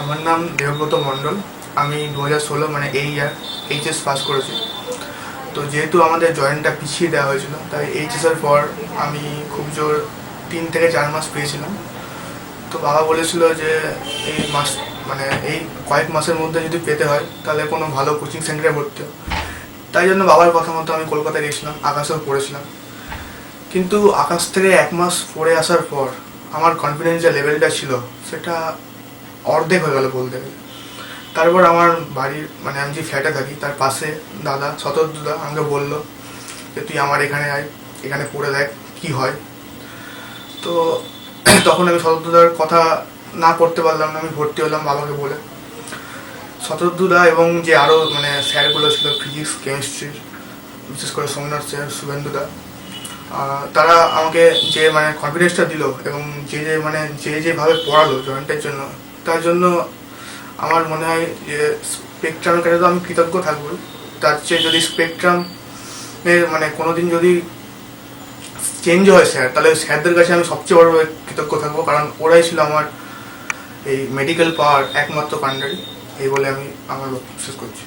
আমার নাম দেবব্রত মণ্ডল। আমি 2016 মানে এই ইয়ার এইচএস পাস করেছি। তো যেহেতু আমাদের জয়েন্টটা পিছিয়ে দেওয়া হয়েছিল, তাই এইচএসের পর আমি খুব জোর 3 থেকে 4 মাস পেয়েছিলাম। তো বাবা বলেছিল যে এই মাস মানে এই কয়েক মাসের মধ্যে যদি পেতে হয় তাহলে কোনো ভালো কোচিং সেন্টারে ভর্তি হয়। তাই জন্য বাবার কথা মতো আমি কলকাতায় গেছিলাম, আকাশেও পড়েছিলাম। কিন্তু আকাশ থেকে 1 মাস পড়ে আসার পর আমার কনফিডেন্স যে লেভেলটা ছিল সেটা অর্ধেক হয়ে গেল বলতে গেলে। তারপর আমার বাড়ির মানে আমি যে ফ্ল্যাটে থাকি তার পাশে দাদা শতদ্রুদা আমাকে বললো যে তুই আমার এখানে আয়, এখানে পড়ে দেখ কি হয়। তো তখন আমি শতদ্রুদার কথা না করতে পারলাম না, আমি ভর্তি হলাম বাবাকে বলে। শতদ্রুদা এবং যে আরও মানে স্যারগুলো ছিল ফিজিক্স কেমিস্ট্রির, বিশেষ করে সোমনাথ স্যার, শুভেন্দুদা, তারা আমাকে যে মানে কনফিডেন্সটা দিল এবং যেভাবে পড়ালো জয়েন্টের জন্য, তার জন্য আমার মনে হয় যে স্পেকট্রামের কাছে তো আমি কৃতজ্ঞ থাকবো। তার চেয়ে যদি স্পেকট্রামের মানে কোনো দিন যদি চেঞ্জ হয় স্যার, তাহলে স্যারদের কাছে আমি সবচেয়ে বড়ভাবে কৃতজ্ঞ থাকবো, কারণ ওরাই ছিল আমার এই মেডিকেল পাওয়ার একমাত্র কাণ্ডারি। এই বলে আমি আমার বক্তব্য শেষ করছি।